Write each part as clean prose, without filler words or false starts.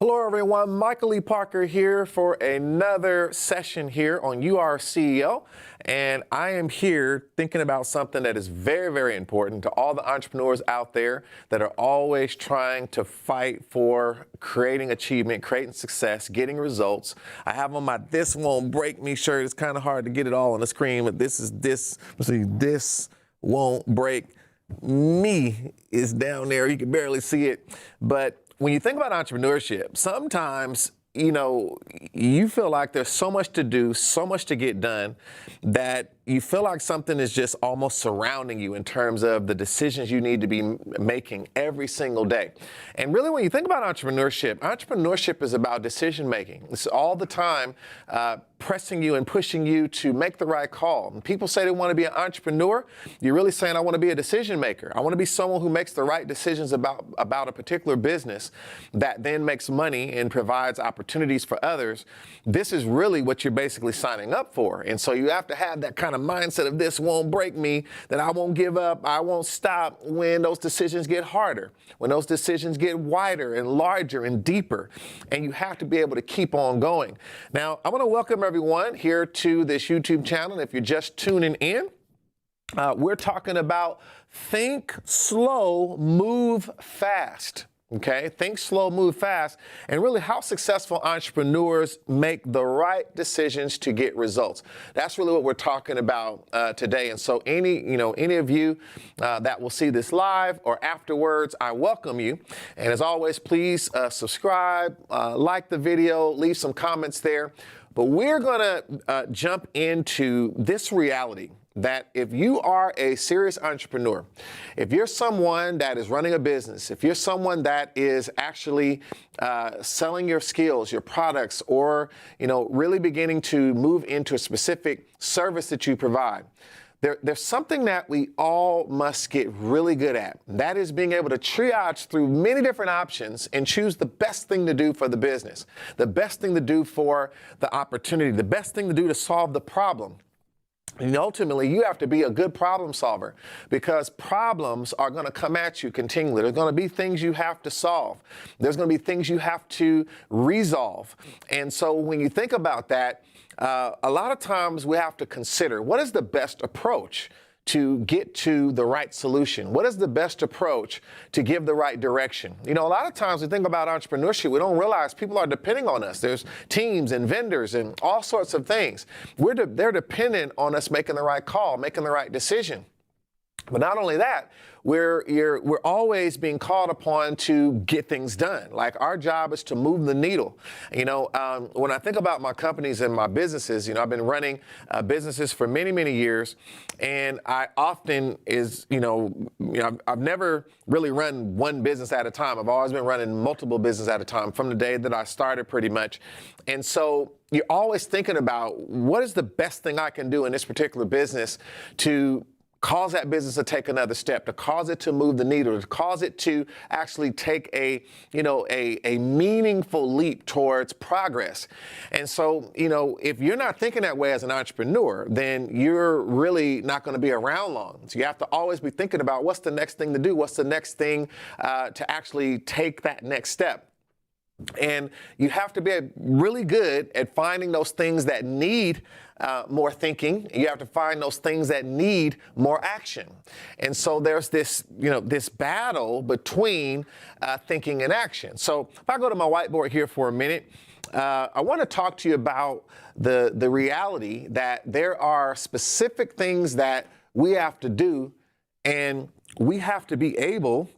Hello, everyone. Michael Lee Parker here for another session here on You Are CEO. And I am here thinking about something that is very, very important to all the entrepreneurs out there that are always trying to fight for creating achievement, creating success, getting results. I have on my "This Won't Break Me" shirt. It's kind of hard to get it all on the screen, but this won't break me is down there. You can barely see it. But when you think about entrepreneurship, sometimes, you feel like there's so much to do, so much to get done, that you feel like something is just almost surrounding you in terms of the decisions you need to be making every single day. And really, when you think about entrepreneurship is about decision making. It's all the time pressing you and pushing you to make the right call. When people say they want to be an entrepreneur, you're really saying, I want to be a decision maker. I want to be someone who makes the right decisions about a particular business that then makes money and provides opportunities for others. This is really what you're basically signing up for. And so you have to have that kind of mindset of "this won't break me," that I won't give up, I won't stop when those decisions get harder, when those decisions get wider and larger and deeper. And you have to be able to keep on going. Now, I want to welcome everyone here to this YouTube channel. If you're just tuning in, we're talking about think slow, move fast. Okay, think slow, move fast, and really how successful entrepreneurs make the right decisions to get results. That's really what we're talking about today. And so any of you that will see this live or afterwards, I welcome you. And as always, please subscribe, like the video, leave some comments there. But we're going to jump into this reality that if you are a serious entrepreneur, if you're someone that is running a business, if you're someone that is actually selling your skills, your products, or really beginning to move into a specific service that you provide, there's something that we all must get really good at. That is being able to triage through many different options and choose the best thing to do for the business, the best thing to do for the opportunity, the best thing to do to solve the problem. And ultimately, you have to be a good problem solver, because problems are going to come at you continually. There's going to be things you have to solve. There's going to be things you have to resolve. And so when you think about that, a lot of times we have to consider, what is the best approach to get to the right solution? What is the best approach to give the right direction? A lot of times we think about entrepreneurship, we don't realize people are depending on us. There's teams and vendors and all sorts of things. They're dependent on us making the right call, making the right decision. But not only that, we're always being called upon to get things done. Like, our job is to move the needle. When I think about my companies and my businesses, I've been running businesses for many, many years, and I often I've never really run one business at a time. I've always been running multiple businesses at a time from the day that I started, pretty much. And so you're always thinking about, what is the best thing I can do in this particular business to cause that business to take another step, to cause it to move the needle, to cause it to actually take a meaningful leap towards progress. And so, if you're not thinking that way as an entrepreneur, then you're really not going to be around long. So you have to always be thinking about, what's the next thing to do? What's the next thing to actually take that next step? And you have to be really good at finding those things that need more thinking. You have to find those things that need more action. And so there's this battle between thinking and action. So if I go to my whiteboard here for a minute, I want to talk to you about the reality that there are specific things that we have to do, and we have to be able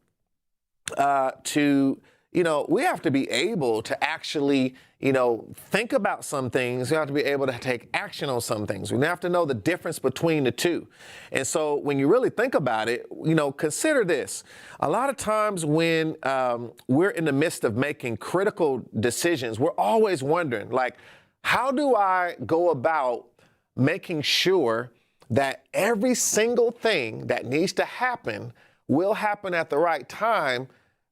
we have to be able to actually, think about some things. We have to be able to take action on some things. We have to know the difference between the two. And so when you really think about it, consider this. A lot of times when we're in the midst of making critical decisions, we're always wondering, how do I go about making sure that every single thing that needs to happen will happen at the right time,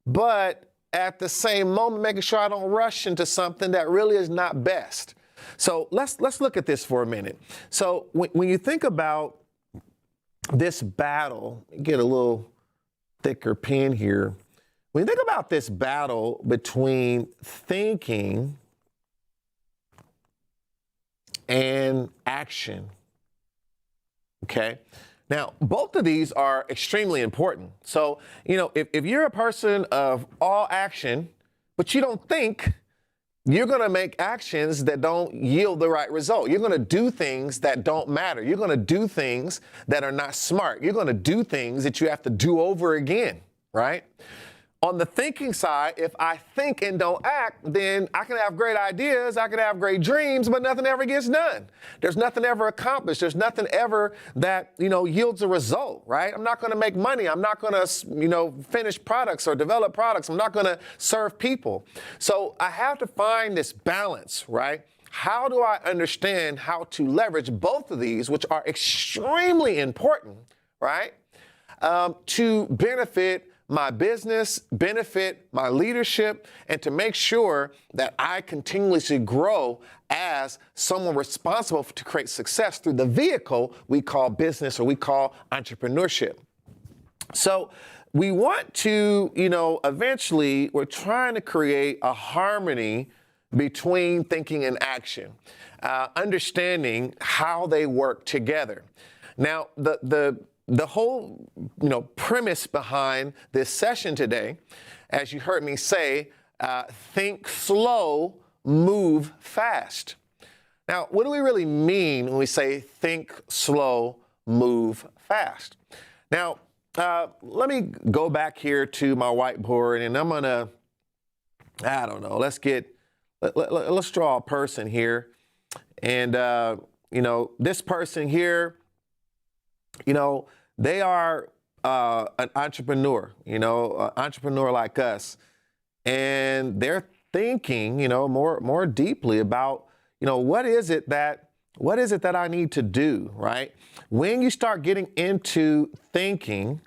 but at the same moment, making sure I don't rush into something that really is not best. So let's look at this for a minute. So when you think about this battle, get a little thicker pen here. when you think about this battle between thinking and action, okay? Now, both of these are extremely important. So, if you're a person of all action, but you don't think, you're going to make actions that don't yield the right result. You're going to do things that don't matter. You're going to do things that are not smart. You're going to do things that you have to do over again, right? On the thinking side, if I think and don't act, then I can have great ideas, I can have great dreams, but nothing ever gets done. There's nothing ever accomplished. There's nothing ever that, yields a result, right? I'm not going to make money. I'm not going to, finish products or develop products. I'm not going to serve people. So I have to find this balance, right? How do I understand how to leverage both of these, which are extremely important, right, to benefit my business, benefit my leadership, and to make sure that I continuously grow as someone responsible to create success through the vehicle we call business or we call entrepreneurship. So we want to, eventually we're trying to create a harmony between thinking and action, understanding how they work together. Now, the whole, premise behind this session today, as you heard me say, think slow, move fast. Now, what do we really mean when we say think slow, move fast? Now, let me go back here to my whiteboard, and I'm gonna, let's draw a person here, and this person here, they are an entrepreneur, an entrepreneur like us, and they're thinking, more deeply about, what is it that I need to do, right? When you start getting into thinking,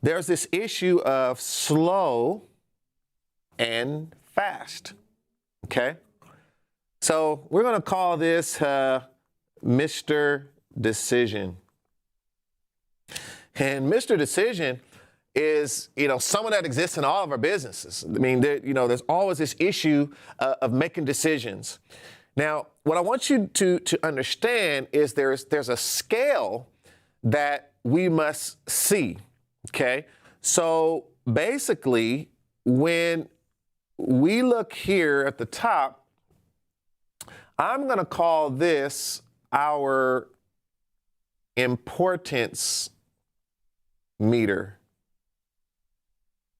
there's this issue of slow and fast, okay? So we're going to call this Mr. Decision. And Mr. Decision is, someone that exists in all of our businesses. I mean, there's always this issue of making decisions. Now, what I want you to understand is there's a scale that we must see, okay? So basically, when we look here at the top, I'm going to call this our importance meter.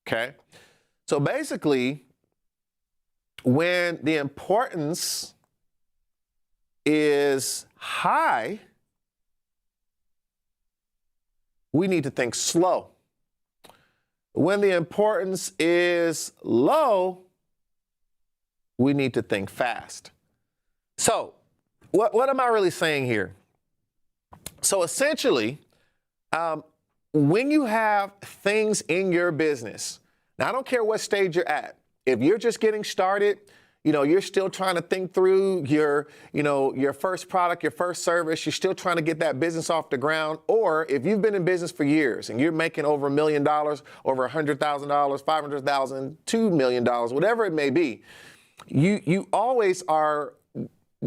Okay? So basically, when the importance is high, we need to think slow. When the importance is low, we need to think fast. So, what am I really saying here? So essentially, when you have things in your business, now I don't care what stage you're at. If you're just getting started, you're still trying to think through your first product, your first service, you're still trying to get that business off the ground. Or if you've been in business for years and you're making over $1 million, over $100,000, $500,000, $2 million, whatever it may be, you always are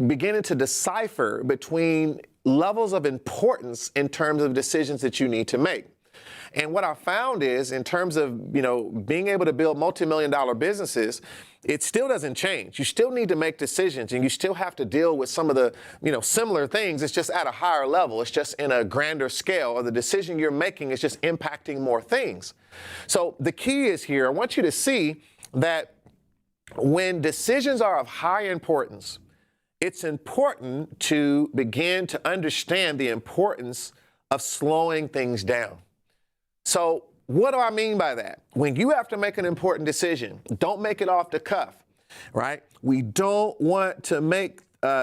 beginning to decipher between levels of importance in terms of decisions that you need to make. And what I found is, in terms of, being able to build multi-million-dollar businesses, it still doesn't change. You still need to make decisions, and you still have to deal with some of the, similar things. It's just at a higher level. It's just in a grander scale, or the decision you're making is just impacting more things. So the key is here, I want you to see that when decisions are of high importance, it's important to begin to understand the importance of slowing things down. So what do I mean by that? When you have to make an important decision, don't make it off the cuff, right? We don't want to make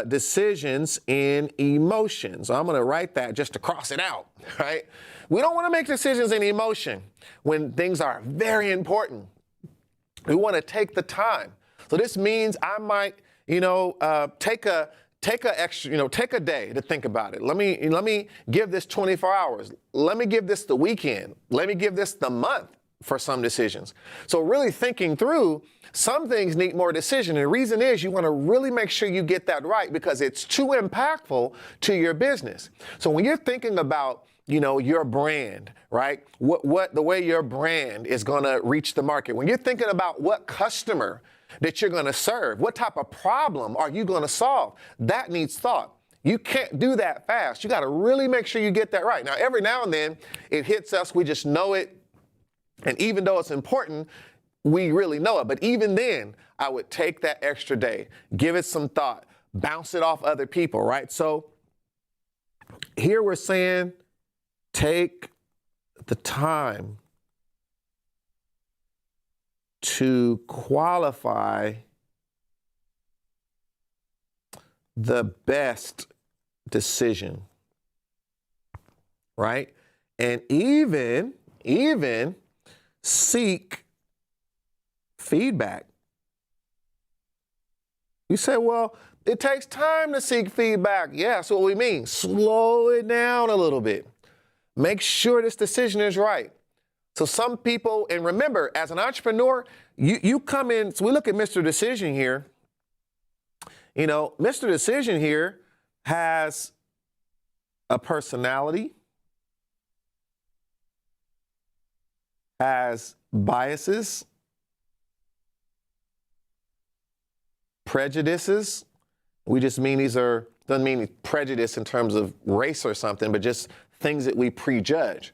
decisions in emotion. So I'm going to write that just to cross it out, right? We don't want to make decisions in emotion when things are very important. We want to take the time. So this means I might, take a day to think about it. Let me give this 24 hours. Let me give this the weekend. Let me give this the month. for some decisions. So really thinking through, some things need more decision. And the reason is you want to really make sure you get that right because it's too impactful to your business. So when you're thinking about, your brand, right? What the way your brand is going to reach the market. When you're thinking about what customer that you're going to serve, what type of problem are you going to solve? That needs thought. You can't do that fast. You got to really make sure you get that right. Now, every now and then it hits us. We just know it. And even though it's important, we really know it. But even then, I would take that extra day, give it some thought, bounce it off other people, right? So here we're saying, take the time to qualify the best decision, right? And even seek feedback. You say, well, it takes time to seek feedback. Yeah, that's what we mean. Slow it down a little bit. Make sure this decision is right. So some people, and remember, as an entrepreneur, you come in, so we look at Mr. Decision here. Mr. Decision here has a personality, has biases, prejudices. We just mean doesn't mean prejudice in terms of race or something, but just things that we prejudge.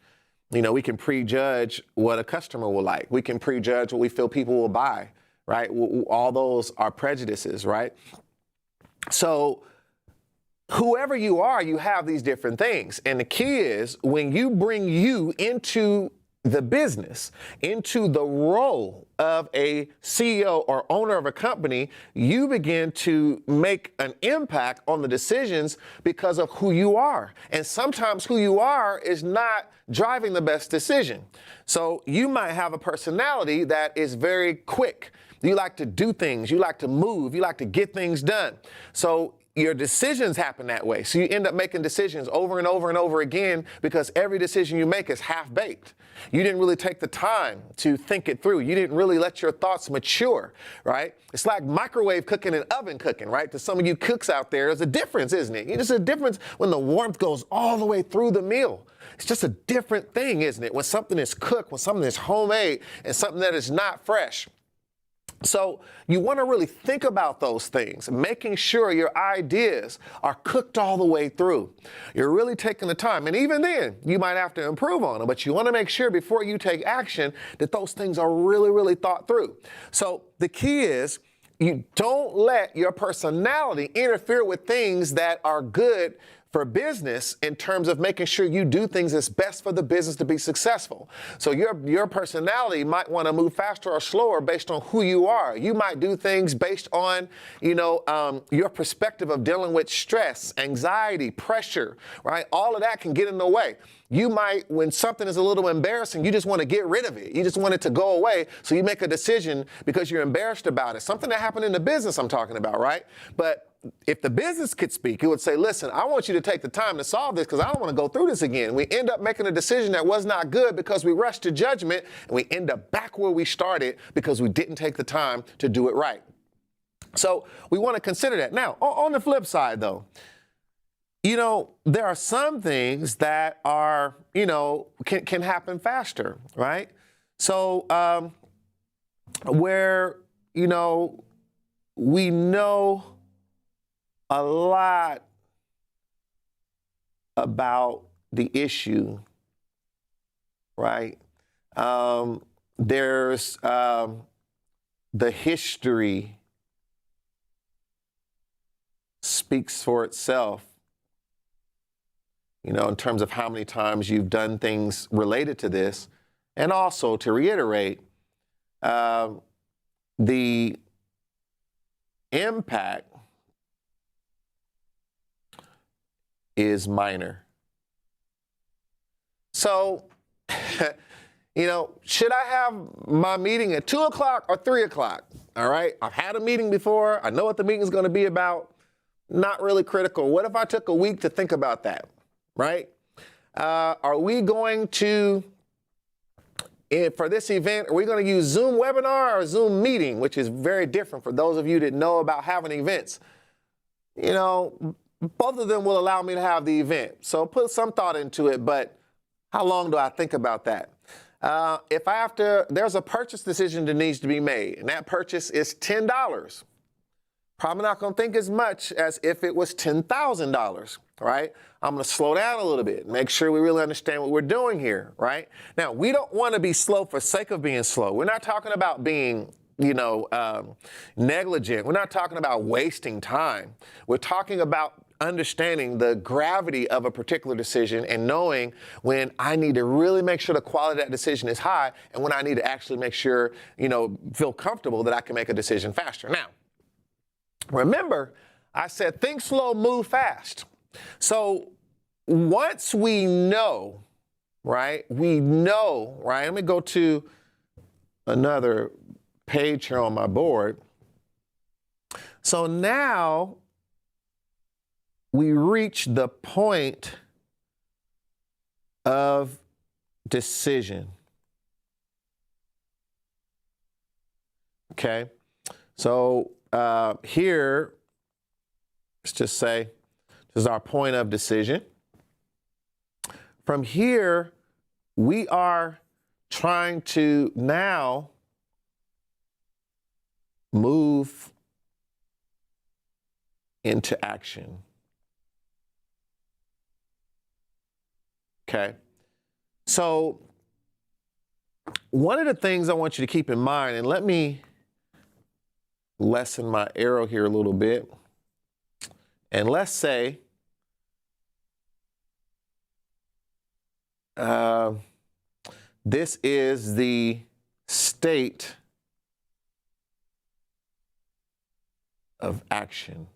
We can prejudge what a customer will like. We can prejudge what we feel people will buy, right? All those are prejudices, right? So whoever you are, you have these different things. And the key is when you bring you into the business, into the role of a CEO or owner of a company, you begin to make an impact on the decisions because of who you are. And sometimes who you are is not driving the best decision. So you might have a personality that is very quick. You like to do things, you like to move, you like to get things done. So your decisions happen that way. So you end up making decisions over and over and over again because every decision you make is half-baked. You didn't really take the time to think it through. You didn't really let your thoughts mature, right? It's like microwave cooking and oven cooking, right? To some of you cooks out there, there's a difference, isn't it? There's a difference when the warmth goes all the way through the meal. It's just a different thing, isn't it? When something is cooked, when something is homemade, and something that is not fresh. So you want to really think about those things, making sure your ideas are cooked all the way through. You're really taking the time. And even then, you might have to improve on them, but you want to make sure before you take action that those things are really, really thought through. So the key is you don't let your personality interfere with things that are good for business in terms of making sure you do things that's best for the business to be successful. So your personality might want to move faster or slower based on who you are. You might do things based on, your perspective of dealing with stress, anxiety, pressure, right? All of that can get in the way. You might, when something is a little embarrassing, you just want to get rid of it. You just want it to go away. So you make a decision because you're embarrassed about it. Something that happened in the business I'm talking about, right? But if the business could speak, it would say, listen, I want you to take the time to solve this because I don't want to go through this again. We end up making a decision that was not good because we rushed to judgment, and we end up back where we started because we didn't take the time to do it right. So we want to consider that. Now, on the flip side, though, there are some things that are, can happen faster, right? So where, we know a lot about the issue, right? There's the history speaks for itself, in terms of how many times you've done things related to this. And also, to reiterate, the impact is minor. So, should I have my meeting at 2 o'clock or 3 o'clock? All right. I've had a meeting before. I know what the meeting is going to be about. Not really critical. What if I took a week to think about that? Right? Are we going to for this event, are we going to use Zoom webinar or Zoom meeting, which is very different for those of you that know about having events. You know, both of them will allow me to have the event. So put some thought into it, but how long do I think about that? If I have to, there's a purchase decision that needs to be made, and that purchase is $10. Probably not going to think as much as if it was $10,000, right? I'm going to slow down a little bit, make sure we really understand what we're doing here, right? Now, we don't want to be slow for sake of being slow. We're not talking about being, negligent. We're not talking about wasting time. We're talking about understanding the gravity of a particular decision and knowing when I need to really make sure the quality of that decision is high and when I need to actually make sure, feel comfortable that I can make a decision faster. Now, remember, I said think slow, move fast. So once we know, right, let me go to another page here on my board. So now we reach the point of decision. Okay, so here, let's just say this is our point of decision. From here, we are trying to now move into action. Okay, so one of the things I want you to keep in mind, and let me lessen my arrow here a little bit, and let's say this is the state of action.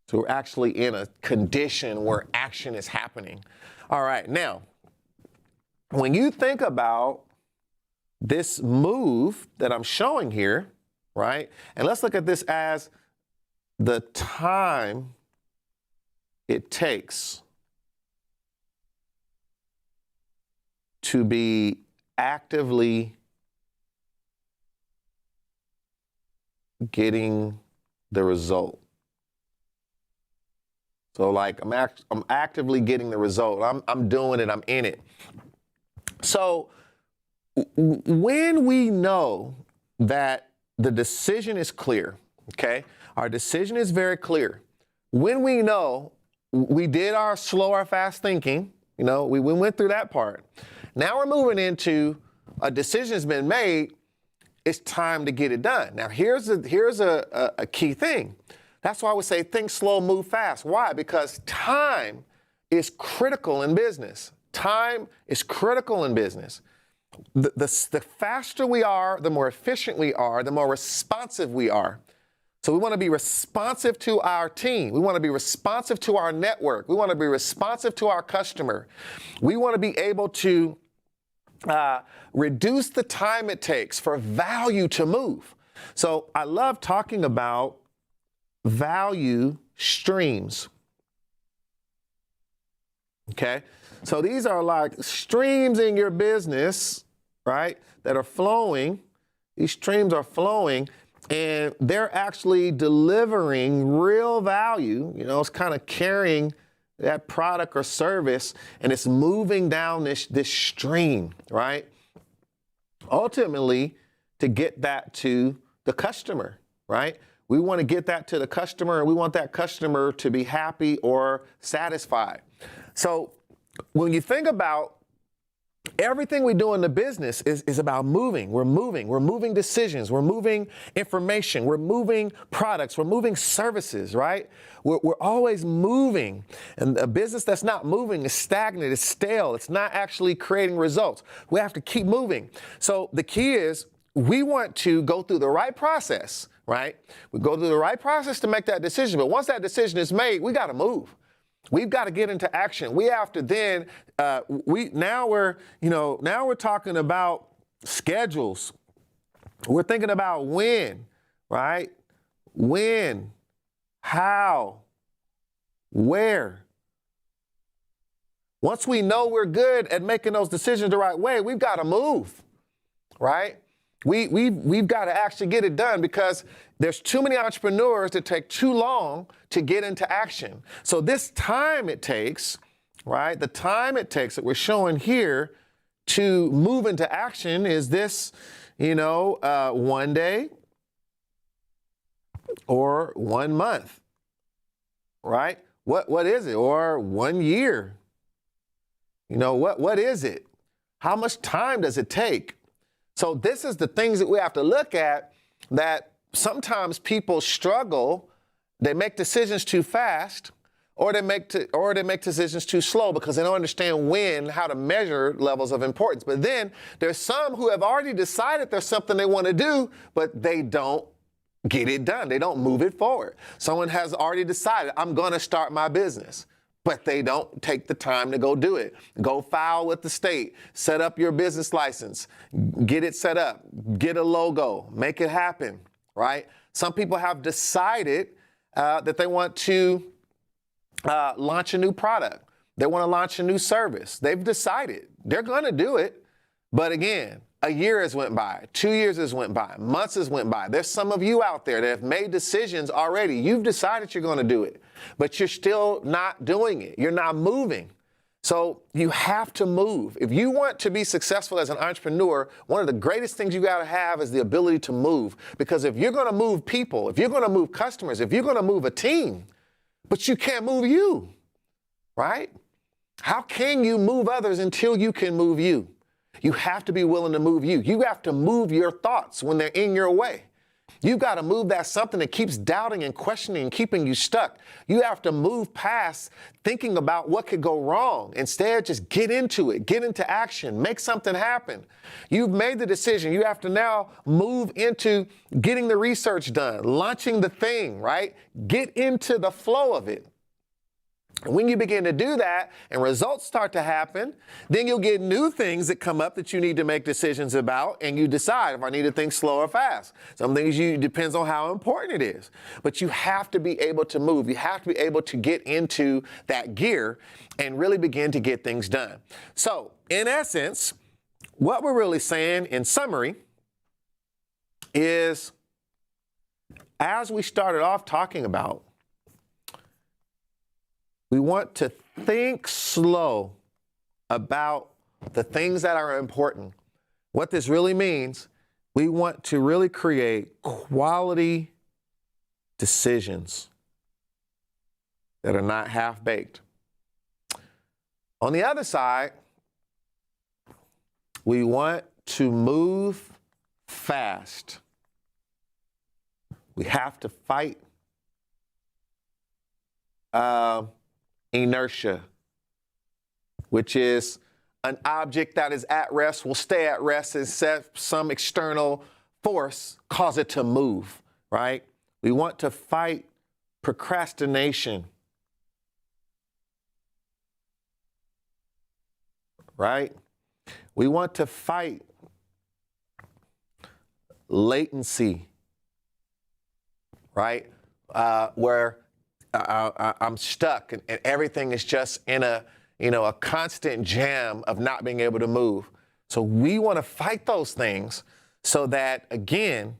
So we're actually in a condition where action is happening. All right, now, when you think about this move that I'm showing here, right? And let's look at this as the time it takes to be actively getting the result. So like I'm actively getting the result. I'm doing it. I'm in it. So when we know that the decision is clear, okay, our decision is very clear. When we know we did our slow or fast thinking, we went through that part. Now we're moving into a decision has been made. It's time to get it done. Now here's a key thing. That's why we say think slow, move fast. Why? Because time is critical in business. Time is critical in business. The faster we are, the more efficient we are, the more responsive we are. So we want to be responsive to our team. We want to be responsive to our network. We want to be responsive to our customer. We want to be able to reduce the time it takes for value to move. So I love talking about value streams. Okay, so these are like streams in your business, right, that are flowing. These streams are flowing and they're actually delivering real value. It's kind of carrying that product or service and it's moving down this stream, right? Ultimately, to get that to the customer, right? We want to get that to the customer and we want that customer to be happy or satisfied. So when you think about everything we do in the business is about moving. We're moving decisions. We're moving information. We're moving products. We're moving services, right? We're always moving. And a business that's not moving is stagnant, it's stale. It's not actually creating results. We have to keep moving. So the key is we want to go through the right process, right? We go through the right process to make that decision. But once that decision is made, we got to move. We've got to get into action. We have to then, now we're talking about schedules. We're thinking about when, right? When, how, where. Once we know we're good at making those decisions the right way, we've got to move, right? We've got to actually get it done because there's too many entrepreneurs that take too long to get into action. So this time it takes, right, the time it takes that we're showing here to move into action is this, 1 day or 1 month, right? What is it? Or 1 year? What is it? How much time does it take? So this is the things that we have to look at, that sometimes people struggle. They make decisions too fast, or they make decisions too slow because they don't understand how to measure levels of importance. But then there's some who have already decided there's something they want to do, but they don't get it done. They don't move it forward. Someone has already decided, I'm going to start my business, but they don't take the time to go do it. Go file with the state, set up your business license, get it set up, get a logo, make it happen, right? Some people have decided that they want to launch a new product. They want to launch a new service. They've decided they're going to do it. But again, a year has went by, 2 years has went by, months has went by. There's some of you out there that have made decisions already. You've decided you're going to do it, but you're still not doing it. You're not moving. So you have to move. If you want to be successful as an entrepreneur, one of the greatest things you got to have is the ability to move. Because if you're going to move people, if you're going to move customers, if you're going to move a team, but you can't move you, right? How can you move others until you can move you? You have to be willing to move you. You have to move your thoughts when they're in your way. You've got to move that something that keeps doubting and questioning and keeping you stuck. You have to move past thinking about what could go wrong. Instead, just get into it, get into action, make something happen. You've made the decision. You have to now move into getting the research done, launching the thing, right? Get into the flow of it. And when you begin to do that and results start to happen, then you'll get new things that come up that you need to make decisions about, and you decide if I need to think slow or fast. Some things depends on how important it is. But you have to be able to move. You have to be able to get into that gear and really begin to get things done. So, in essence, what we're really saying in summary is, as we started off talking about, we want to think slow about the things that are important. What this really means, we want to really create quality decisions that are not half-baked. On the other side, we want to move fast. We have to fight inertia, which is an object that is at rest will stay at rest except some external force cause it to move, right? We want to fight procrastination, right? We want to fight latency, right? Where I'm stuck and everything is just in a constant jam of not being able to move. So we want to fight those things so that, again,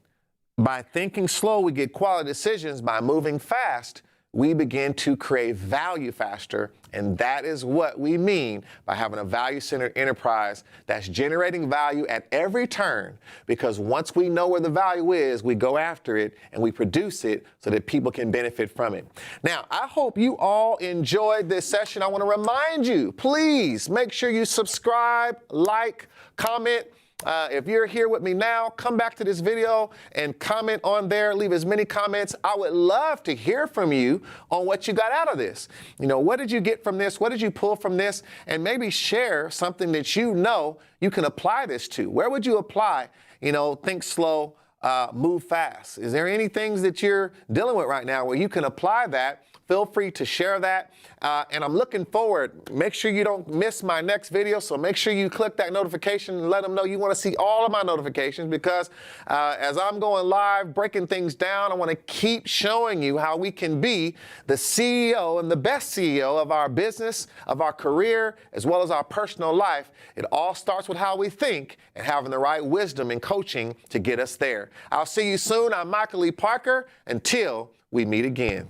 by thinking slow, we get quality decisions. By moving fast, we begin to create value faster. And that is what we mean by having a value-centered enterprise that's generating value at every turn. Because once we know where the value is, we go after it and we produce it so that people can benefit from it. Now, I hope you all enjoyed this session. I want to remind you, please make sure you subscribe, like, comment. If you're here with me now, come back to this video and comment on there. Leave as many comments. I would love to hear from you on what you got out of this. What did you get from this? What did you pull from this? And maybe share something that you can apply this to. Where would you apply, think slow move fast? Is there any things that you're dealing with right now where you can apply that? Feel free to share that. And I'm looking forward. Make sure you don't miss my next video. So make sure you click that notification and let them know you want to see all of my notifications, because as I'm going live, breaking things down, I want to keep showing you how we can be the CEO and the best CEO of our business, of our career, as well as our personal life. It all starts with how we think and having the right wisdom and coaching to get us there. I'll see you soon. I'm Michael Lee Parker. Until we meet again.